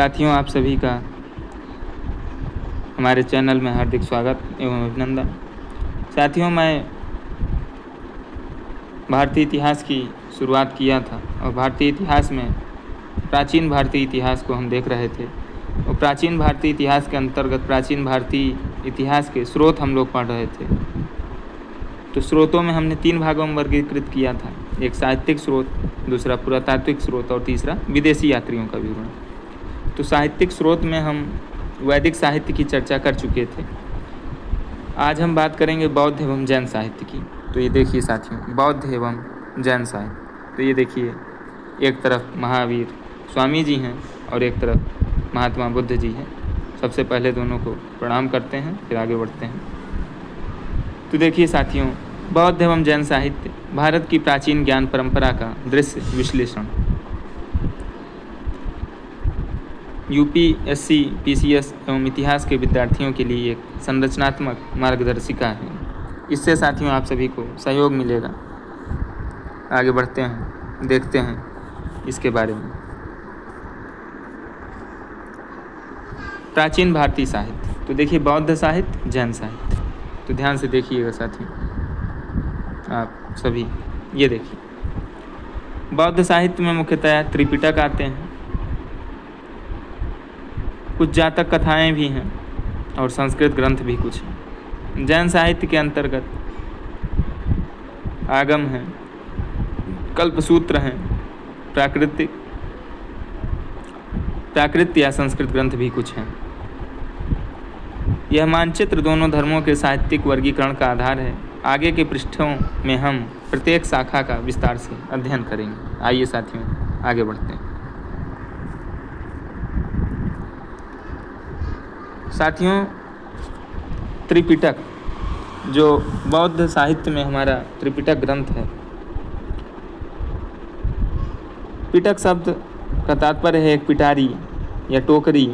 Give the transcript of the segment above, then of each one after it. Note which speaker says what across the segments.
Speaker 1: साथियों, आप सभी का हमारे चैनल में हार्दिक स्वागत एवं अभिनंदन। साथियों, मैं भारतीय इतिहास की शुरुआत किया था और भारतीय इतिहास में प्राचीन भारतीय इतिहास को हम देख रहे थे और प्राचीन भारतीय इतिहास के अंतर्गत प्राचीन भारतीय इतिहास के स्रोत हम लोग पढ़ रहे थे। तो स्रोतों में हमने 3 भागों में वर्गीकृत किया था, एक साहित्यिक स्रोत, दूसरा पुरातात्विक स्रोत और तीसरा विदेशी यात्रियों का विवरण। तो साहित्यिक स्रोत में हम वैदिक साहित्य की चर्चा कर चुके थे। आज हम बात करेंगे बौद्ध एवं जैन साहित्य की। तो ये देखिए साथियों, बौद्ध एवं जैन साहित्य। तो ये देखिए, एक तरफ महावीर स्वामी जी हैं और एक तरफ महात्मा बुद्ध जी हैं। सबसे पहले दोनों को प्रणाम करते हैं, फिर आगे बढ़ते हैं। तो देखिए साथियों, बौद्ध एवं जैन साहित्य भारत की प्राचीन ज्ञान परंपरा का दृश्य विश्लेषण। यूपीएससी, पीसीएस एवं इतिहास के विद्यार्थियों के लिए एक संरचनात्मक मार्गदर्शिका है। इससे साथियों आप सभी को सहयोग मिलेगा। आगे बढ़ते हैं, देखते हैं इसके बारे में। प्राचीन भारतीय साहित्य। तो देखिए, बौद्ध साहित्य, जैन साहित्य। तो ध्यान से देखिएगा साथियों आप सभी। ये देखिए, बौद्ध साहित्य में मुख्यतः त्रिपिटक आते हैं, कुछ जातक कथाएं भी हैं और संस्कृत ग्रंथ भी कुछ हैं। जैन साहित्य के अंतर्गत आगम हैं, कल्पसूत्र हैं, प्राकृत या संस्कृत ग्रंथ भी कुछ हैं। यह मानचित्र दोनों धर्मों के साहित्यिक वर्गीकरण का आधार है। आगे के पृष्ठों में हम प्रत्येक शाखा का विस्तार से अध्ययन करेंगे। आइए साथियों आगे बढ़ते हैं। साथियों, त्रिपिटक, जो बौद्ध साहित्य में हमारा त्रिपिटक ग्रंथ है। पिटक शब्द का तात्पर्य है एक पिटारी या टोकरी।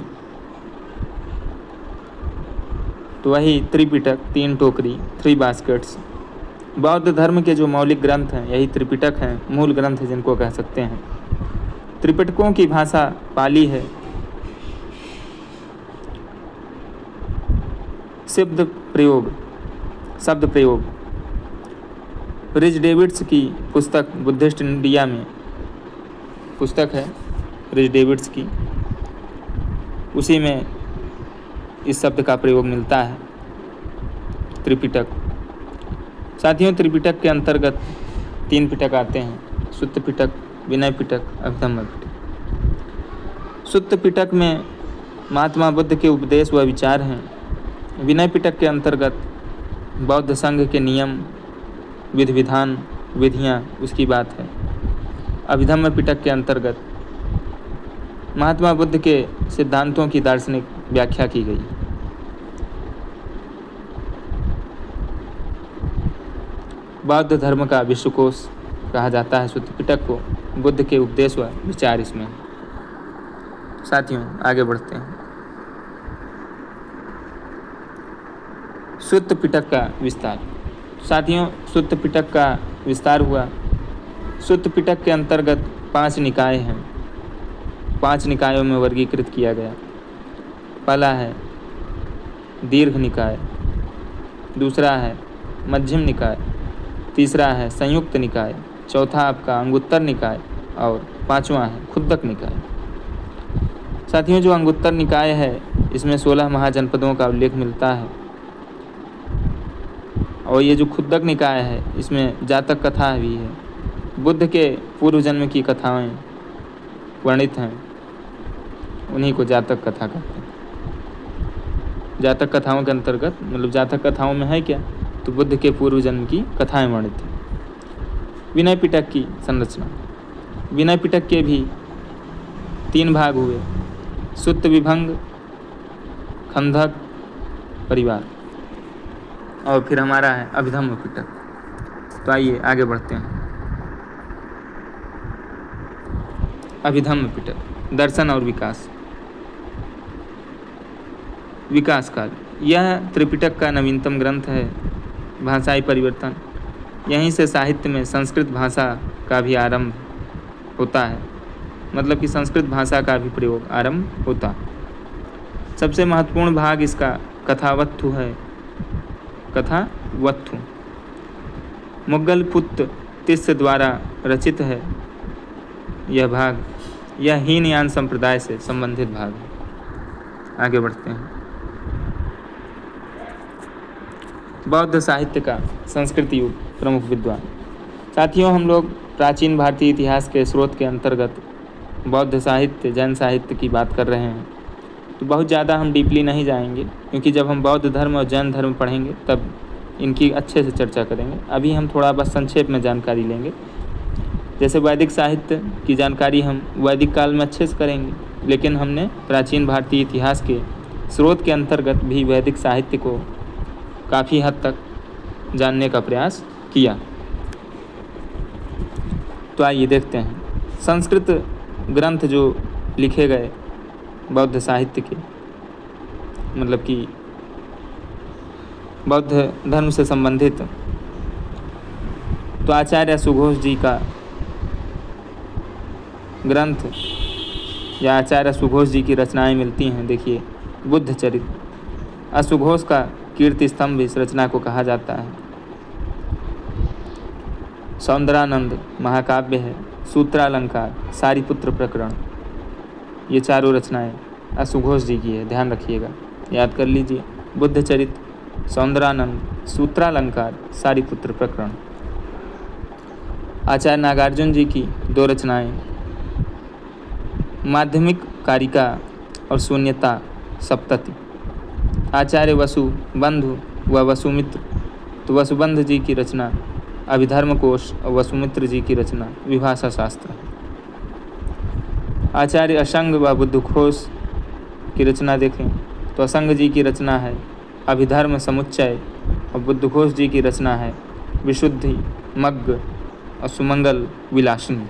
Speaker 1: तो वही त्रिपिटक, 3 टोकरी, 3 बास्केट्स। बौद्ध धर्म के जो मौलिक ग्रंथ हैं यही त्रिपिटक हैं, मूल ग्रंथ जिनको कह सकते हैं। त्रिपिटकों की भाषा पाली है। शब्द प्रयोग रिच डेविड्स की पुस्तक बुद्धिस्ट इंडिया में पुस्तक है रिच डेविड्स की, उसी में इस शब्द का प्रयोग मिलता है, त्रिपिटक। साथियों, त्रिपिटक के अंतर्गत 3 पिटक आते हैं, सुत्त पिटक, विनय पिटक, अभिधम्म पिटक। सुत्त पिटक में महात्मा बुद्ध के उपदेश व विचार हैं। विनय पिटक के अंतर्गत बौद्ध संघ के नियम, विधि-विधान, विधियाँ, उसकी बात है। अभिधम्म पिटक के अंतर्गत महात्मा बुद्ध के सिद्धांतों की दार्शनिक व्याख्या की गई। बौद्ध धर्म का विश्वकोश कहा जाता है सुत्त पिटक को। बुद्ध के उपदेश व विचार इसमें। साथियों आगे बढ़ते हैं। सुत्त पिटक का विस्तार। साथियों, सुत्त पिटक का विस्तार हुआ। सुत्त पिटक के अंतर्गत 5 निकाय हैं। 5 निकायों में वर्गीकृत किया गया। पहला है दीर्घ निकाय, दूसरा है मध्यम निकाय, तीसरा है संयुक्त निकाय, चौथा आपका अंगुत्तर निकाय और 5वां है खुद्दक निकाय। साथियों, जो अंगुत्तर निकाय है इसमें 16 महाजनपदों का उल्लेख मिलता है और ये जो खुद्दक निकाय है इसमें जातक कथा भी है। बुद्ध के पूर्व जन्म की कथाएं वर्णित हैं, उन्हीं को जातक कथा कहते हैं। जातक कथाओं के अंतर्गत मतलब जातक कथाओं में है क्या, तो बुद्ध के पूर्व जन्म की कथाएं वर्णित हैं। विनय पिटक की संरचना। विनय पिटक के भी 3 भाग हुए, सुत्त विभंग, खंधक, परिवार, और फिर हमारा है अभिधम्म पिटक। तो आइए आगे बढ़ते हैं। अभिधम्म पिटक, दर्शन और विकास। विकास काल। यह त्रिपिटक का नवीनतम ग्रंथ है। भाषाई परिवर्तन। यहीं से साहित्य में संस्कृत भाषा का भी आरंभ होता है। मतलब कि संस्कृत भाषा का भी प्रयोग आरंभ होता। सबसे महत्वपूर्ण भाग इसका कथावत्थु है। कथावत्थु मुगल पुत्र तिस्स द्वारा रचित है। यह भाग यह हीनयान संप्रदाय से संबंधित भाग है। आगे बढ़ते हैं। बौद्ध साहित्य का संस्कृति युग प्रमुख विद्वान। साथियों, हम लोग प्राचीन भारतीय इतिहास के स्रोत के अंतर्गत बौद्ध साहित्य, जैन साहित्य की बात कर रहे हैं, तो बहुत ज़्यादा हम डीपली नहीं जाएंगे, क्योंकि जब हम बौद्ध धर्म और जैन धर्म पढ़ेंगे तब इनकी अच्छे से चर्चा करेंगे। अभी हम थोड़ा बस संक्षेप में जानकारी लेंगे। जैसे वैदिक साहित्य की जानकारी हम वैदिक काल में अच्छे से करेंगे, लेकिन हमने प्राचीन भारतीय इतिहास के स्रोत के अंतर्गत भी वैदिक साहित्य को काफ़ी हद तक जानने का प्रयास किया। तो आइए देखते हैं। संस्कृत ग्रंथ जो लिखे गए बौद्ध साहित्य के, मतलब कि बौद्ध धर्म से संबंधित, तो आचार्य सुघोष जी का ग्रंथ या आचार्य सुघोष जी की रचनाएं मिलती हैं। देखिए, बुद्ध चरित, असुघोष का कीर्ति स्तंभ इस रचना को कहा जाता है। सौंदरानंद महाकाव्य है। सूत्रालंकार, सारिपुत्र प्रकरण, ये चारों रचनाएं असुघोष जी की है। ध्यान रखिएगा, याद कर लीजिए। बुद्ध चरित, सौंदरानंद, सूत्रालंकार, सारिपुत्र प्रकरण। आचार्य नागार्जुन जी की 2 रचनाएं, माध्यमिक कारिका और शून्यता सप्तति। आचार्य वसुबंधु व वसुमित्र, तो वसुबंध जी की रचना अभिधर्म कोश और वसुमित्र जी की रचना विभाषा शास्त्र। आचार्य असंग व बुद्धघोष की रचना देखें तो असंग जी की रचना है अभिधर्म समुच्चय और बुद्धघोष जी की रचना है विशुद्धि मग्ग और सुमंगल विलासिनी।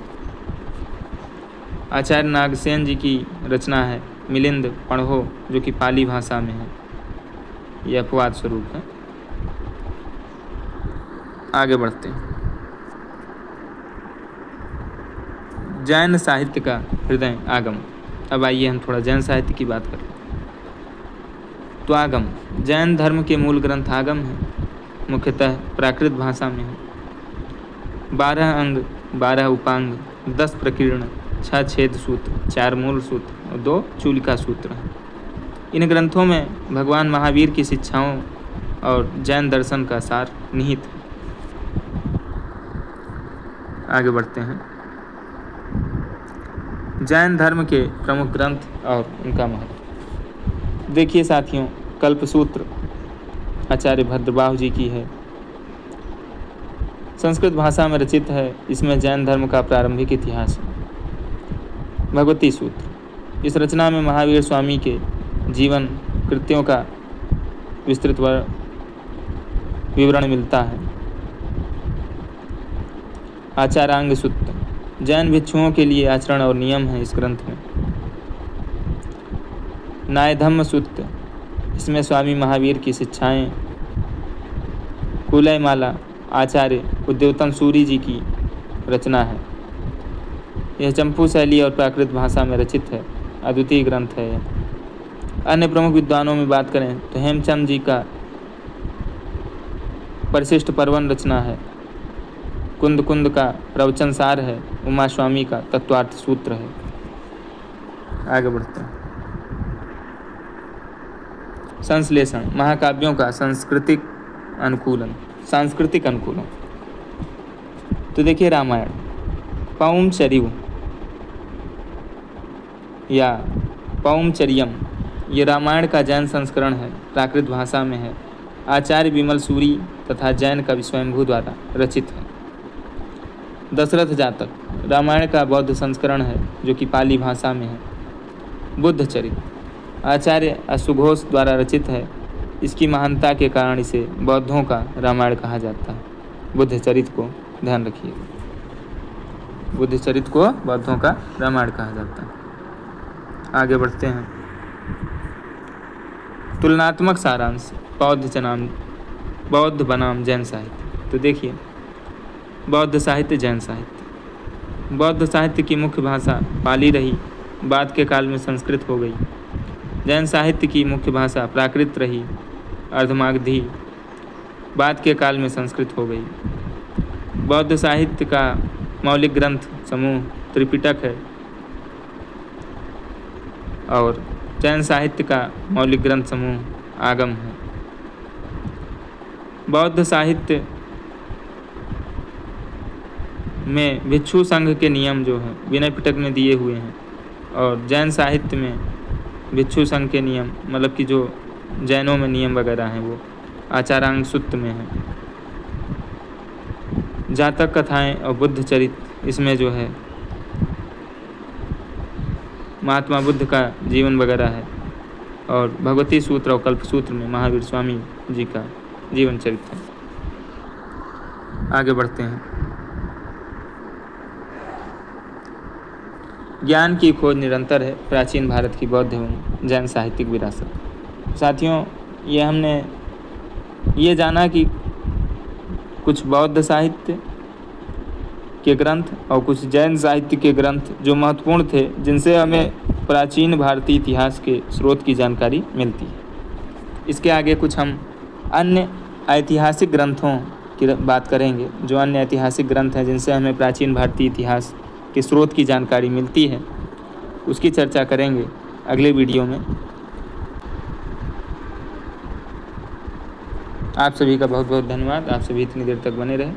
Speaker 1: आचार्य नागसेन जी की रचना है मिलिंद पढ़ो, जो कि पाली भाषा में है। यह अपवाद स्वरूप है। आगे बढ़ते हैं। जैन साहित्य का हृदय आगम। अब आइए हम थोड़ा जैन साहित्य की बात करें। तो आगम, जैन धर्म के मूल ग्रंथ आगम है। मुख्यतः प्राकृत भाषा में है। 12 अंग, 12 उपांग, 10 प्रकीर्ण, 6 छेद सूत्र, 4 मूल सूत्र और 2 चूलिका सूत्र हैं। इन ग्रंथों में भगवान महावीर की शिक्षाओं और जैन दर्शन का सार निहित है। आगे बढ़ते हैं। जैन धर्म के प्रमुख ग्रंथ और उनका महत्व। देखिए साथियों, कल्पसूत्र आचार्य भद्रबाहु जी की है। संस्कृत भाषा में रचित है। इसमें जैन धर्म का प्रारंभिक इतिहास है। भगवती सूत्र, इस रचना में महावीर स्वामी के जीवन कृत्यों का विस्तृत विवरण मिलता है। आचारांग सूत्र, जैन भिक्षुओं के लिए आचरण और नियम है इस ग्रंथ में। न्यायधम्म सूत्र, इसमें स्वामी महावीर की शिक्षाएं। कुलयमाला आचार्य उद्योतम सूरी जी की रचना है। यह चंपू शैली और प्राकृत भाषा में रचित है। अद्वितीय ग्रंथ है। अन्य प्रमुख विद्वानों में बात करें तो हेमचंद जी का परिशिष्ट पर्वन रचना है। कुंद कुंद का प्रवचन सार है। उमा स्वामी का तत्वार्थ सूत्र है। आगे बढ़ते हैं। संश्लेषण, महाकाव्यों का सांस्कृतिक अनुकूलन। तो देखिए, रामायण पौमचर्यु या पौमचर्यम, ये रामायण का जैन संस्करण है। प्राकृत भाषा में है। आचार्य विमल सूरी तथा जैन कवि स्वयंभू द्वारा रचित है। दशरथ जातक रामायण का बौद्ध संस्करण है, जो कि पाली भाषा में है। बुद्ध चरित आचार्य असुघोष द्वारा रचित है। इसकी महानता के कारण इसे बौद्धों का रामायण कहा जाता है। बुद्ध चरित को ध्यान रखिएगा, बुद्ध चरित को बौद्धों का रामायण कहा जाता है। आगे बढ़ते हैं। तुलनात्मक सारांश, बौद्ध बनाम जैन साहित्य। तो देखिए, बौद्ध साहित्य, जैन साहित्य। बौद्ध साहित्य की मुख्य भाषा पाली रही, बाद के काल में संस्कृत हो गई। जैन साहित्य की मुख्य भाषा प्राकृत रही, अर्धमागधी, बाद के काल में संस्कृत हो गई। बौद्ध साहित्य का मौलिक ग्रंथ समूह त्रिपिटक है और जैन साहित्य का मौलिक ग्रंथ समूह आगम है। बौद्ध साहित्य में भिक्षु संघ के नियम जो हैं विनय पिटक में दिए हुए हैं और जैन साहित्य में भिक्षु संघ के नियम मतलब कि जो जैनों में नियम वगैरह हैं वो आचारांग सूक्त में है। जातक कथाएं और बुद्ध चरित्र इसमें जो है महात्मा बुद्ध का जीवन वगैरह है और भगवती सूत्र और कल्प सूत्र में महावीर स्वामी जी का जीवन चरित्र है। आगे बढ़ते हैं। ज्ञान की खोज निरंतर है, प्राचीन भारत की बौद्ध एवं जैन साहित्यिक विरासत। साथियों, ये हमने ये जाना कि कुछ बौद्ध साहित्य के ग्रंथ और कुछ जैन साहित्य के ग्रंथ जो महत्वपूर्ण थे, जिनसे हमें प्राचीन भारतीय इतिहास के स्रोत की जानकारी मिलती है। इसके आगे कुछ हम अन्य ऐतिहासिक ग्रंथों की बात करेंगे, जो अन्य ऐतिहासिक ग्रंथ हैं जिनसे हमें प्राचीन भारतीय इतिहास के स्रोत की जानकारी मिलती है, उसकी चर्चा करेंगे अगले वीडियो में। आप सभी का बहुत बहुत धन्यवाद। आप सभी इतनी देर तक बने रहे।